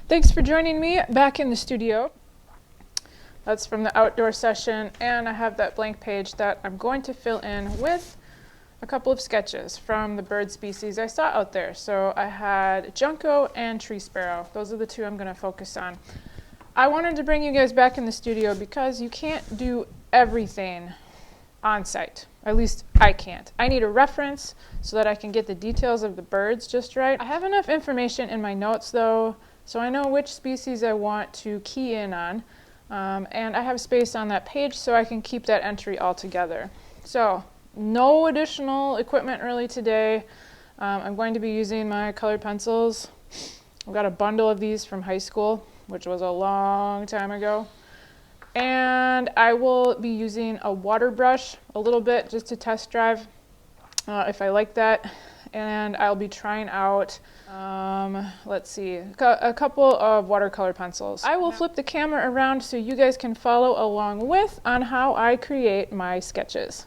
Thanks for joining me back in the studio. That's from the outdoor session, and I have that blank page that I'm going to fill in with a couple of sketches from the bird species I saw out there. So I had junco and tree sparrow. Those are the two I'm going to focus on. I wanted to bring you guys back in the studio because you can't do everything on site. At least I can't. I need a reference so that I can get the details of the birds just right. I have enough information in my notes though, so I know which species I want to key in on. And I have space on that page so I can keep that entry all together. So no additional equipment really today. I'm going to be using my colored pencils. I've got a bundle of these from high school, which was a long time ago. And I will be using a water brush a little bit just to test drive if I like that. And I'll be trying out, let's see, a couple of watercolor pencils. I will flip the camera around so you guys can follow along with on how I create my sketches.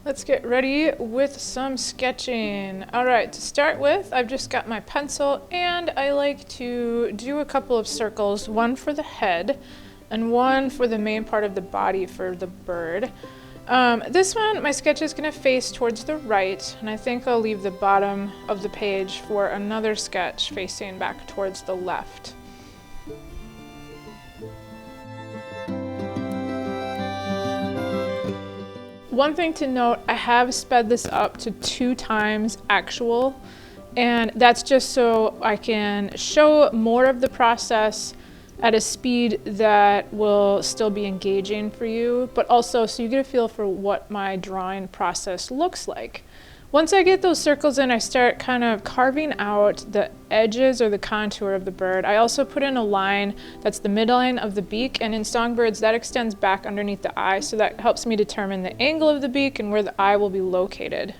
Let's get ready with some sketching. All right, to start with, I've just got my pencil and I like to do a couple of circles, one for the head and one for the main part of the body for the bird. This one, my sketch is gonna face towards the right, and I think I'll leave the bottom of the page for another sketch facing back towards the left. One thing to note, I have sped this up to 2 times actual, and that's just so I can show more of the process at a speed that will still be engaging for you, but also so you get a feel for what my drawing process looks like. Once I get those circles in, I start kind of carving out the edges or the contour of the bird. I also put in a line that's the midline of the beak, and in songbirds that extends back underneath the eye, so that helps me determine the angle of the beak and where the eye will be located.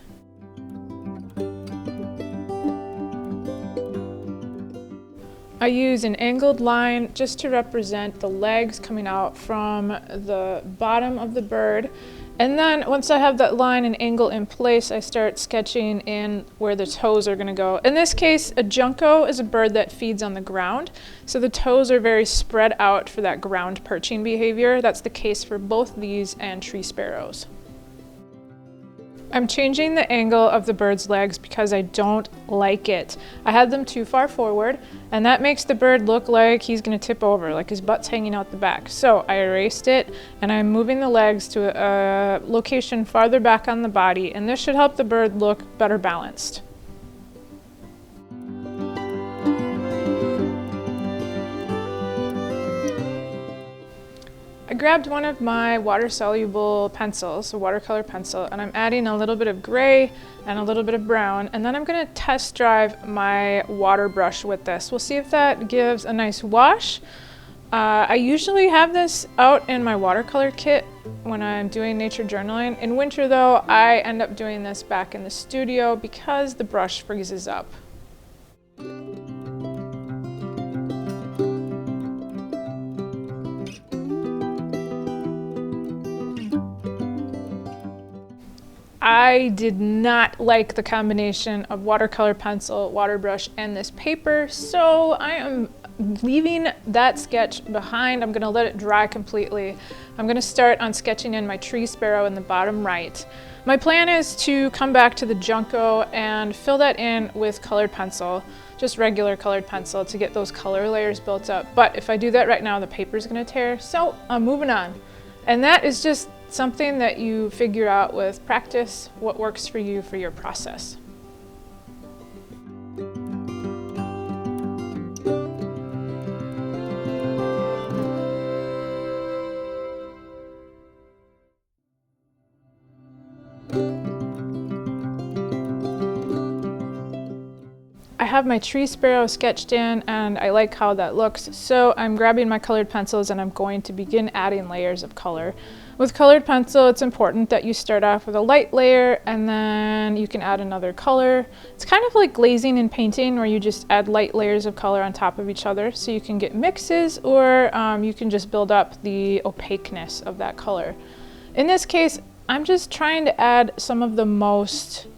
I use an angled line just to represent the legs coming out from the bottom of the bird. And then once I have that line and angle in place, I start sketching in where the toes are going to go. In this case, a junco is a bird that feeds on the ground, so the toes are very spread out for that ground perching behavior. That's the case for both these and tree sparrows. I'm changing the angle of the bird's legs because I don't like it. I had them too far forward, and that makes the bird look like he's gonna tip over, like his butt's hanging out the back. So I erased it, and I'm moving the legs to a location farther back on the body, and this should help the bird look better balanced. I grabbed one of my water-soluble pencils, a watercolor pencil, and I'm adding a little bit of gray and a little bit of brown, and then I'm going to test drive my water brush with this. We'll see if that gives a nice wash. I usually have this out in my watercolor kit when I'm doing nature journaling. In winter though, I end up doing this back in the studio because the brush freezes up. I did not like the combination of watercolor pencil, water brush, and this paper, so I am leaving that sketch behind. I'm gonna let it dry completely. I'm gonna start on sketching in my tree sparrow in the bottom right. My plan is to come back to the junco and fill that in with colored pencil, just regular colored pencil, to get those color layers built up. But if I do that right now, the paper's gonna tear, so I'm moving on. And that is just something that you figure out with practice, what works for you for your process. I have my tree sparrow sketched in and I like how that looks, so I'm grabbing my colored pencils and I'm going to begin adding layers of color. With colored pencil, it's important that you start off with a light layer and then you can add another color. It's kind of like glazing and painting where you just add light layers of color on top of each other so you can get mixes, or you can just build up the opaqueness of that color. In this case, I'm just trying to add some of the most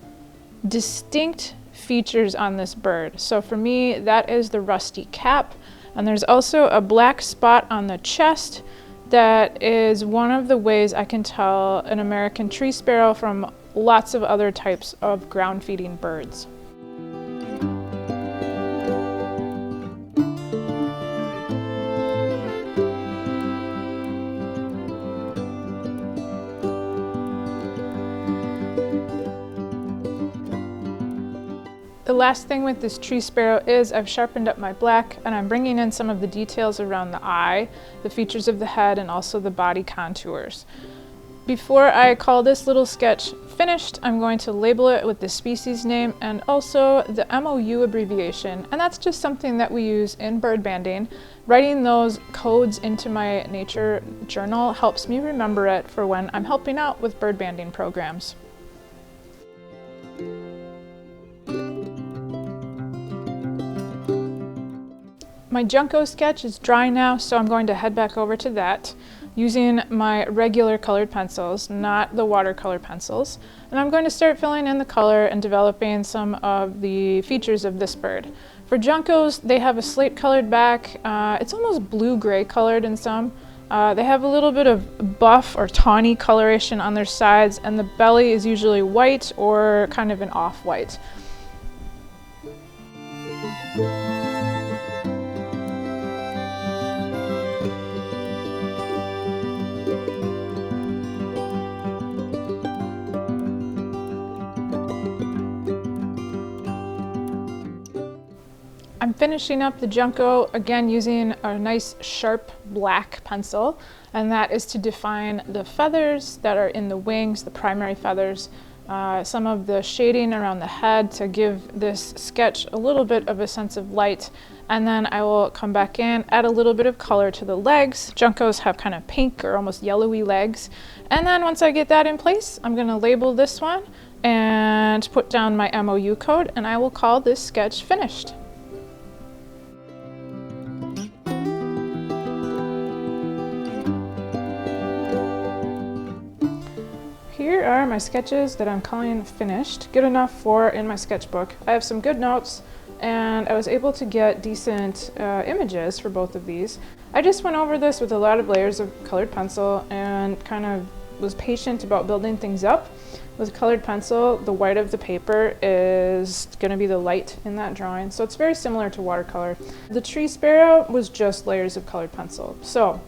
distinct features on this bird. So for me, that is the rusty cap, and there's also a black spot on the chest. That is one of the ways I can tell an American tree sparrow from lots of other types of ground feeding birds. The last thing with this tree sparrow is I've sharpened up my black and I'm bringing in some of the details around the eye, the features of the head, and also the body contours. Before I call this little sketch finished, I'm going to label it with the species name and also the MOU abbreviation, and that's just something that we use in bird banding. Writing those codes into my nature journal helps me remember it for when I'm helping out with bird banding programs. My Junco sketch is dry now, so I'm going to head back over to that using my regular colored pencils, not the watercolor pencils. And I'm going to start filling in the color and developing some of the features of this bird. For Juncos, they have a slate colored back. It's almost blue-gray colored in some. They have a little bit of buff or tawny coloration on their sides, and the belly is usually white or kind of an off-white. I'm finishing up the Junco again using a nice sharp black pencil, and that is to define the feathers that are in the wings, the primary feathers, some of the shading around the head to give this sketch a little bit of a sense of light, and then I will come back in, add a little bit of color to the legs. Juncos have kind of pink or almost yellowy legs, and then once I get that in place, I'm going to label this one and put down my MOU code, and I will call this sketch finished. Here are my sketches that I'm calling finished, good enough for in my sketchbook. I have some good notes, and I was able to get decent images for both of these. I just went over this with a lot of layers of colored pencil and kind of was patient about building things up. With colored pencil, the white of the paper is going to be the light in that drawing, so it's very similar to watercolor. The tree sparrow was just layers of colored pencil. So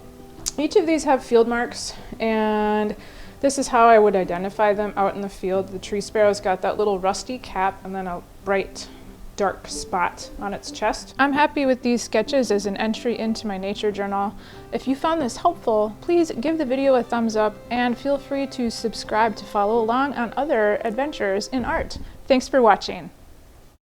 each of these have field marks, and this is how I would identify them out in the field. The tree sparrow's got that little rusty cap and then a bright dark spot on its chest. I'm happy with these sketches as an entry into my nature journal. If you found this helpful, please give the video a thumbs up and feel free to subscribe to follow along on other adventures in art. Thanks for watching.